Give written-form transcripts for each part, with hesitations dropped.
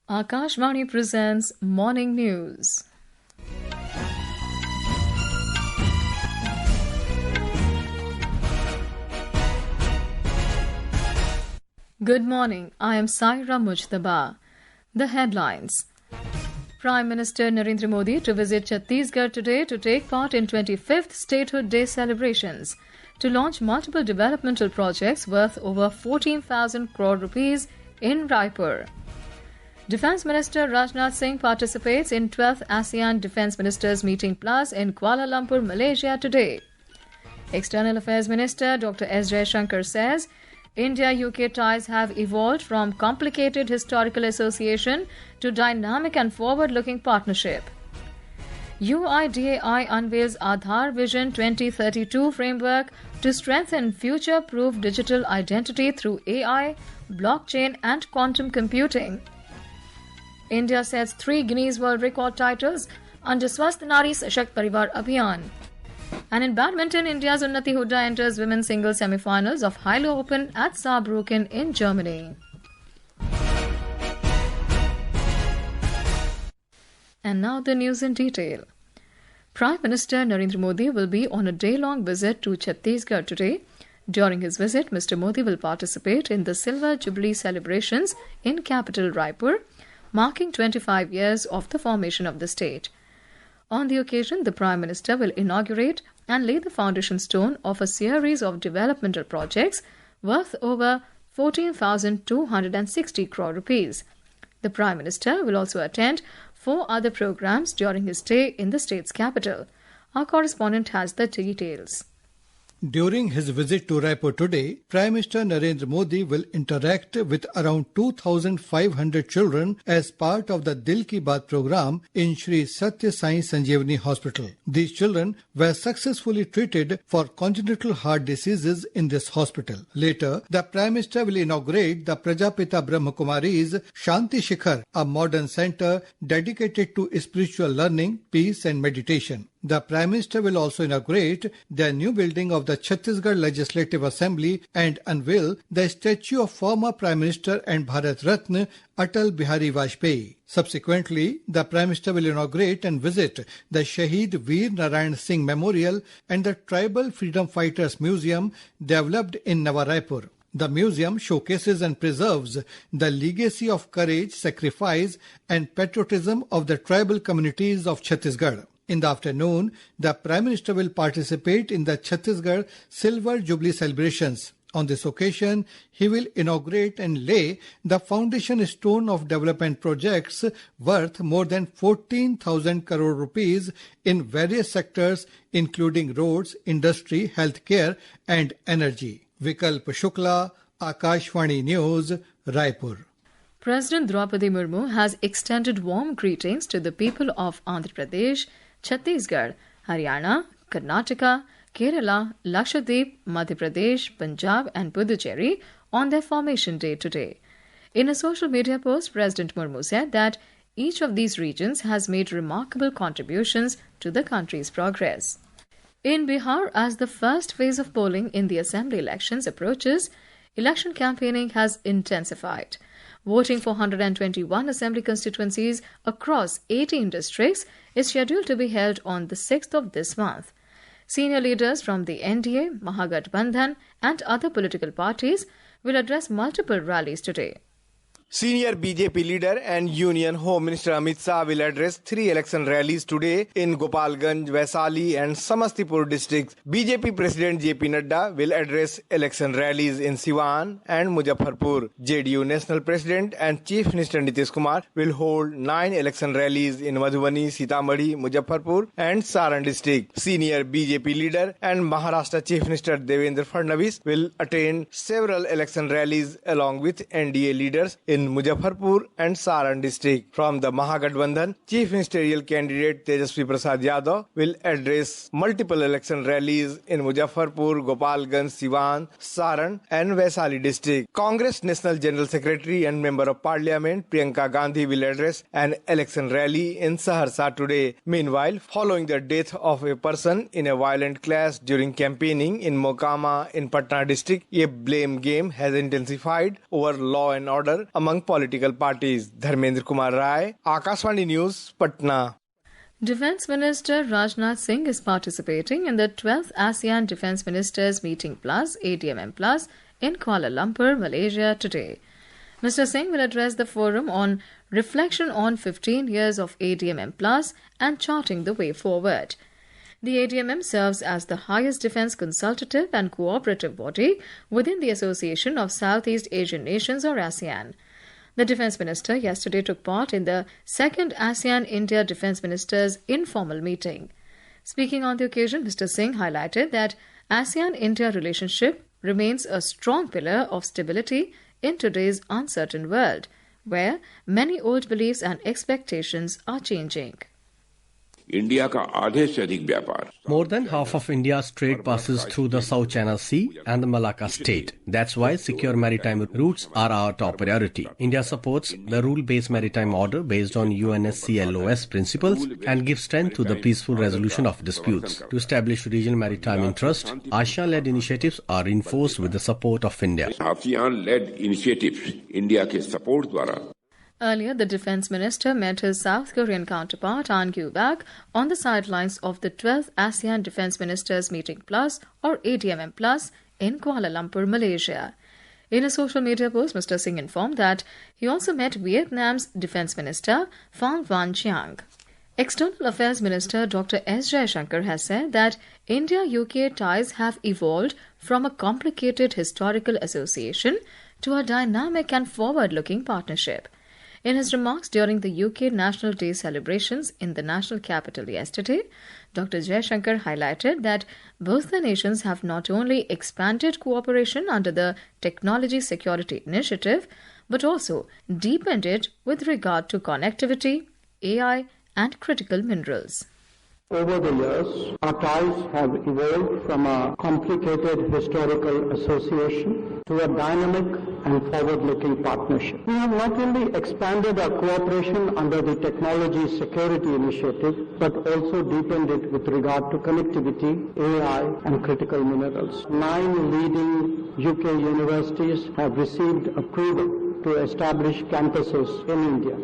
Akashvani presents Morning News. Good morning, I am Saira Mujtaba. The headlines. Prime Minister Narendra Modi to visit Chhattisgarh today to take part in 25th Statehood Day celebrations, to launch multiple developmental projects worth over 14,000 crore rupees in Raipur. Defence Minister Rajnath Singh participates in 12th ASEAN Defence Ministers Meeting Plus in Kuala Lumpur, Malaysia today. External Affairs Minister Dr. S. Jaishankar says India-UK ties have evolved from complicated historical association to dynamic and forward-looking partnership. UIDAI unveils Aadhaar Vision 2032 framework to strengthen future-proof digital identity through AI, blockchain and quantum computing. India sets 3 Guinness World Record titles under Swasth Nari Sashakt Parivar Abhiyaan. And in badminton, India's Unnati Hooda enters women's singles semi-finals of Hylo Open at Saarbrücken in Germany. And now the news in detail. Prime Minister Narendra Modi will be on a day-long visit to Chhattisgarh today. During his visit, Mr. Modi will participate in the Silver Jubilee celebrations in capital Raipur, marking 25 years of the formation of the state. On the occasion, the Prime Minister will inaugurate and lay the foundation stone of a series of developmental projects worth over 14,260 crore rupees. The Prime Minister will also attend 4 other programs during his stay in the state's capital. Our correspondent has the details. During his visit to Raipur today, Prime Minister Narendra Modi will interact with around 2,500 children as part of the Dil Ki Baat program in Shri Satya Sai Sanjeevani Hospital. These children were successfully treated for congenital heart diseases in this hospital. Later, the Prime Minister will inaugurate the Prajapita Brahma Kumari's Shanti Shikhar, a modern center dedicated to spiritual learning, peace and meditation. The Prime Minister will also inaugurate the new building of the Chhattisgarh Legislative Assembly and unveil the statue of former Prime Minister and Bharat Ratna Atal Bihari Vajpayee. Subsequently, the Prime Minister will inaugurate and visit the Shaheed Veer Narayan Singh Memorial and the Tribal Freedom Fighters Museum developed in Nava Raipur. The museum showcases and preserves the legacy of courage, sacrifice and patriotism of the tribal communities of Chhattisgarh. In the afternoon, the Prime Minister will participate in the Chhattisgarh Silver Jubilee celebrations. On this occasion, he will inaugurate and lay the foundation stone of development projects worth more than 14,000 crore rupees in various sectors including roads, industry, healthcare and energy. Vikalp Shukla, Akashvani News, Raipur. President Draupadi Murmu has extended warm greetings to the people of Andhra Pradesh, Chhattisgarh, Haryana, Karnataka, Kerala, Lakshadweep, Madhya Pradesh, Punjab and Puducherry on their formation day today. In a social media post, President Murmu said that each of these regions has made remarkable contributions to the country's progress. In Bihar, as the first phase of polling in the assembly elections approaches, election campaigning has intensified. Voting for 121 assembly constituencies across 18 districts is scheduled to be held on the 6th of this month. Senior leaders from the NDA, Mahagathbandhan and other political parties will address multiple rallies today. Senior BJP leader and Union Home Minister Amit Shah will address 3 election rallies today in Gopalganj, Vaishali and Samastipur districts. BJP President JP Nadda will address election rallies in Siwan and Muzaffarpur. JDU National President and Chief Minister Nitish Kumar will hold 9 election rallies in Madhubani, Sitamarhi, Muzaffarpur and Saran district. Senior BJP leader and Maharashtra Chief Minister Devendra Fadnavis will attend several election rallies along with NDA leaders in Muzaffarpur and Saran district. From the Mahagathbandhan, Chief Ministerial candidate Tejasvi Prasad Yadav will address multiple election rallies in Muzaffarpur, Gopalganj, Siwan, Saran and Vaishali district. Congress National General Secretary and Member of Parliament Priyanka Gandhi will address an election rally in Saharsa today. Meanwhile, following the death of a person in a violent clash during campaigning in Mokama in Patna district, a blame game has intensified over law and order among among political parties. Dharmendra Kumar Rai, Akashvani News, Patna. Defence Minister Rajnath Singh is participating in the 12th ASEAN Defence Ministers Meeting Plus ADMM Plus in Kuala Lumpur, Malaysia today. Mr. Singh will address the forum on reflection on 15 years of ADMM Plus and charting the way forward. The ADMM serves as the highest defence consultative and cooperative body within the Association of Southeast Asian Nations or ASEAN. The Defence Minister yesterday took part in the second ASEAN-India Defence Ministers' informal meeting. Speaking on the occasion, Mr. Singh highlighted that ASEAN-India relationship remains a strong pillar of stability in today's uncertain world, where many old beliefs and expectations are changing. India का आधे से अधिक व्यापार More than half of India's trade passes through the South China Sea and the Malacca State. That's why secure maritime routes are our top priority. India supports the rule-based maritime order based on UNSCLOS principles and gives strength to the peaceful resolution of disputes. To establish regional maritime interest, ASEAN-led initiatives are reinforced with the support of India. ASEAN-led initiatives India के support द्वारा. Earlier, the Defence Minister met his South Korean counterpart An Kyu-bak on the sidelines of the 12th ASEAN Defence Ministers Meeting Plus or ADMM Plus in Kuala Lumpur, Malaysia. In a social media post, Mr. Singh informed that he also met Vietnam's Defence Minister Pham Van Chiang. External Affairs Minister Dr. S. Jaishankar has said that India-UK ties have evolved from a complicated historical association to a dynamic and forward-looking partnership. In his remarks during the UK National Day celebrations in the national capital yesterday, Dr. Jaishankar highlighted that both the nations have not only expanded cooperation under the Technology Security Initiative, but also deepened it with regard to connectivity, AI, and critical minerals. Over the years, our ties have evolved from a complicated historical association to a dynamic and forward-looking partnership. We have not only expanded our cooperation under the Technology Security Initiative, but also deepened it with regard to connectivity, AI, and critical minerals. 9 leading UK universities have received approval to establish campuses in India.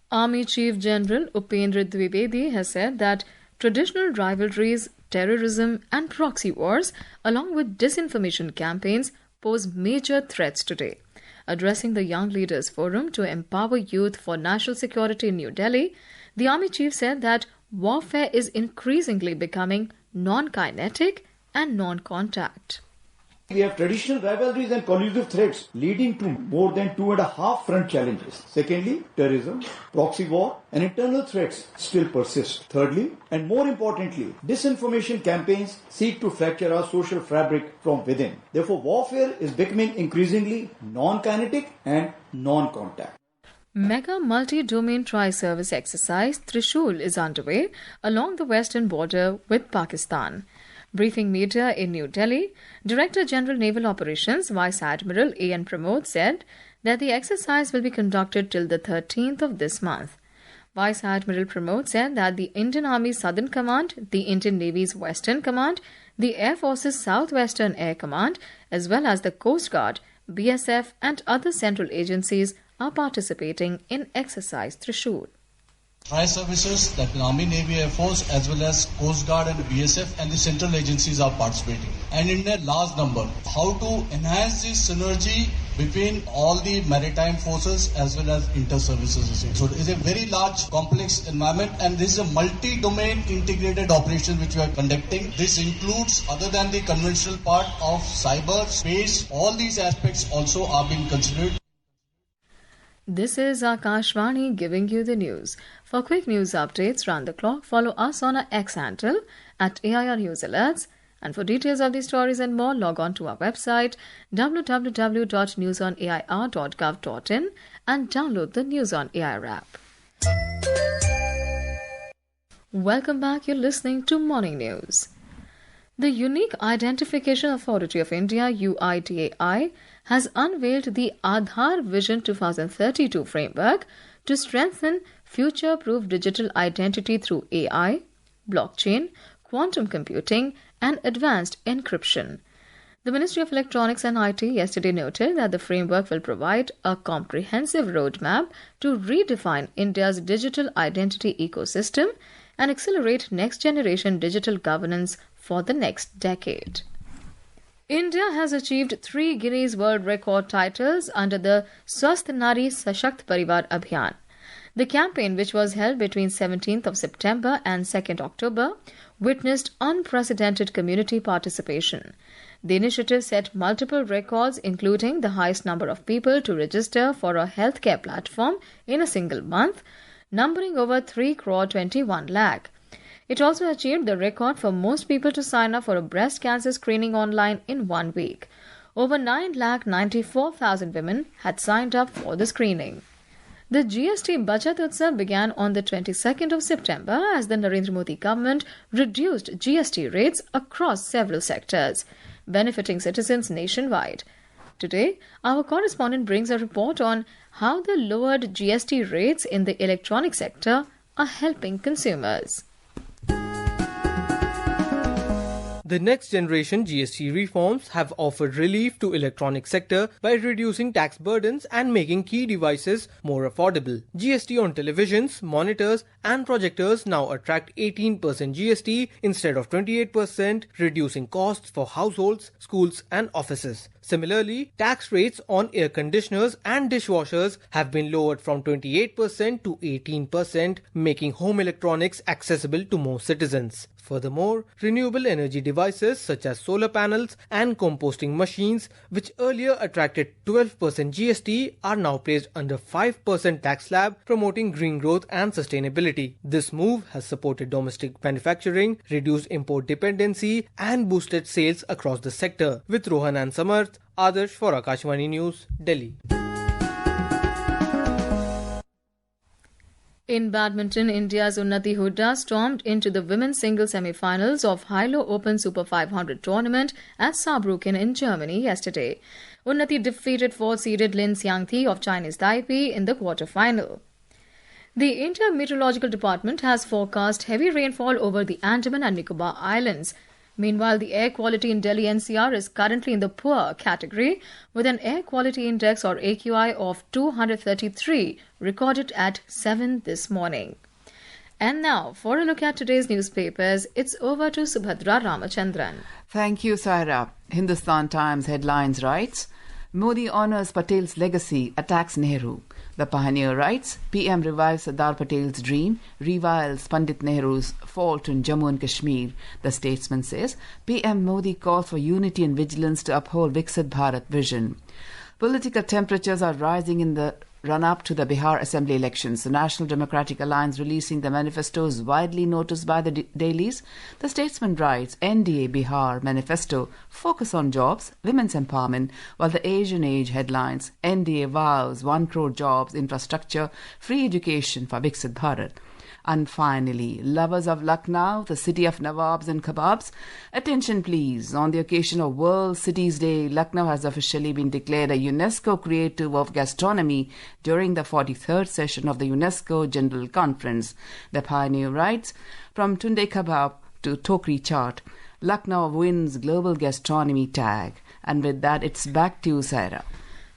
Army Chief General Upendra Dwivedi has said that traditional rivalries, terrorism and proxy wars, along with disinformation campaigns, pose major threats today. Addressing the Young Leaders Forum to empower youth for national security in New Delhi, the Army Chief said that warfare is increasingly becoming non-kinetic and non-contact. We have traditional rivalries and collusive threats leading to more than 2.5 front challenges. Secondly, terrorism, proxy war and internal threats still persist. Thirdly, and more importantly, disinformation campaigns seek to fracture our social fabric from within. Therefore, warfare is becoming increasingly non-kinetic and non-contact. Mega multi-domain tri-service exercise Trishul is underway along the western border with Pakistan. Briefing media in New Delhi, Director General Naval Operations Vice Admiral A.N. Pramod said that the exercise will be conducted till the 13th of this month. Vice Admiral Pramod said that the Indian Army's Southern Command, the Indian Navy's Western Command, the Air Force's Southwestern Air Command, as well as the Coast Guard, BSF and other central agencies are participating in exercise Trishul. Tri-services, that Army, Navy, Air Force, as well as Coast Guard and BSF and the central agencies are participating. And in a large number, how to enhance this synergy between all the maritime forces as well as inter-services. So it is a very large, complex environment, and this is a multi-domain integrated operation which we are conducting. This includes, other than the conventional part of cyber, space, all these aspects also are being considered. This is Akashvani giving you the news. For quick news updates round the clock, follow us on our X handle at AIR News Alerts. And for details of these stories and more, log on to our website www.newsonair.gov.in and download the News on AIR app. Welcome back. You're listening to Morning News. The Unique Identification Authority of India, UIDAI, has unveiled the Aadhaar Vision 2032 framework to strengthen future-proof digital identity through AI, blockchain, quantum computing, and advanced encryption. The Ministry of Electronics and IT yesterday noted that the framework will provide a comprehensive roadmap to redefine India's digital identity ecosystem and accelerate next-generation digital governance for the next decade. India has achieved 3 Guinness World Record titles under the Swasth Nari Sashakt Parivar Abhiyaan. The campaign, which was held between 17th of September and 2nd October, witnessed unprecedented community participation. The initiative set multiple records, including the highest number of people to register for a healthcare platform in a single month, numbering over 3 crore 21 lakh. It also achieved the record for most people to sign up for a breast cancer screening online in 1 week. Over 9,94,000 women had signed up for the screening. The GST Bachat Utsav began on the 22nd of September as the Narendra Modi government reduced GST rates across several sectors, benefiting citizens nationwide. Today, our correspondent brings a report on how the lowered GST rates in the electronic sector are helping consumers. The next generation GST reforms have offered relief to electronic sector by reducing tax burdens and making key devices more affordable. GST on televisions, monitors and projectors now attract 18% GST instead of 28%, reducing costs for households, schools and offices. Similarly, tax rates on air conditioners and dishwashers have been lowered from 28% to 18%, making home electronics accessible to more citizens. Furthermore, renewable energy devices such as solar panels and composting machines, which earlier attracted 12% GST, are now placed under 5% tax slab, promoting green growth and sustainability. This move has supported domestic manufacturing, reduced import dependency and boosted sales across the sector. With Rohan and Samarth, Adarsh for Akashvani News, Delhi. In badminton, India's Unnati Hooda stormed into the women's singles semi-finals of Hylo Open Super 500 tournament at Saarbrücken in Germany yesterday. Unnati defeated 4th-seeded Lin Xiangti of Chinese Taipei in the quarter-final. The India Meteorological Department has forecast heavy rainfall over the Andaman and Nicobar Islands. Meanwhile, the air quality in Delhi NCR is currently in the poor category, with an air quality index or AQI of 233 recorded at 7 this morning. And now, for a look at today's newspapers, it's over to Subhadra Ramachandran. Thank you, Saira. Hindustan Times headlines writes, Modi honours Patel's legacy, attacks Nehru. The Pioneer writes, PM revives Sardar Patel's dream, reviles Pandit Nehru's fault in Jammu and Kashmir. The Statesman says, PM Modi calls for unity and vigilance to uphold Viksit Bharat vision. Political temperatures are rising in the run-up to the Bihar Assembly elections. The National Democratic Alliance releasing the manifestos widely noticed by the dailies. The Statesman writes, NDA Bihar manifesto, focus on jobs, women's empowerment, while the Asian Age headlines, NDA vows 1 crore jobs, infrastructure, free education for Viksit Bharat. And finally, lovers of Lucknow, the city of Nawabs and Kebabs, attention please. On the occasion of World Cities Day, Lucknow has officially been declared a UNESCO Creative of Gastronomy during the 43rd session of the UNESCO General Conference. The Pioneer writes, from Tunde Kebab to Tokri Chaat, Lucknow wins Global Gastronomy tag. And with that, it's back to you, Saira.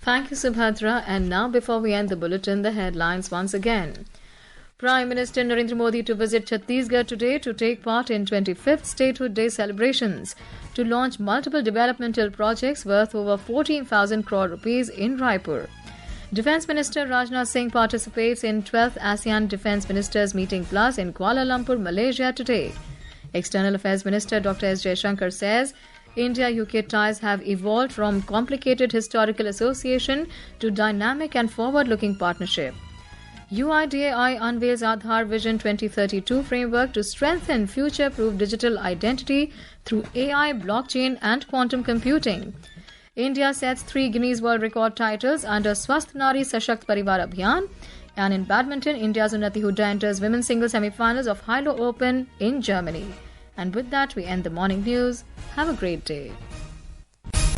Thank you, Subhadra. And now, before we end the bulletin, the headlines once again. Prime Minister Narendra Modi to visit Chhattisgarh today to take part in 25th Statehood Day celebrations, to launch multiple developmental projects worth over 14,000 crore rupees in Raipur. Defence Minister Rajnath Singh participates in 12th ASEAN Defence Ministers Meeting Plus in Kuala Lumpur, Malaysia today. External Affairs Minister Dr. S. Jaishankar says India-UK ties have evolved from complicated historical association to dynamic and forward-looking partnership. UIDAI unveils Aadhaar Vision 2032 framework to strengthen future-proof digital identity through AI, blockchain and quantum computing. India sets 3 Guinness World Record titles under Swasth Nari Sashakt Parivar Abhiyaan. And in badminton, India's Unnati Hooda enters women's singles semi-finals of Hylo Open in Germany. And with that, we end the morning news. Have a great day.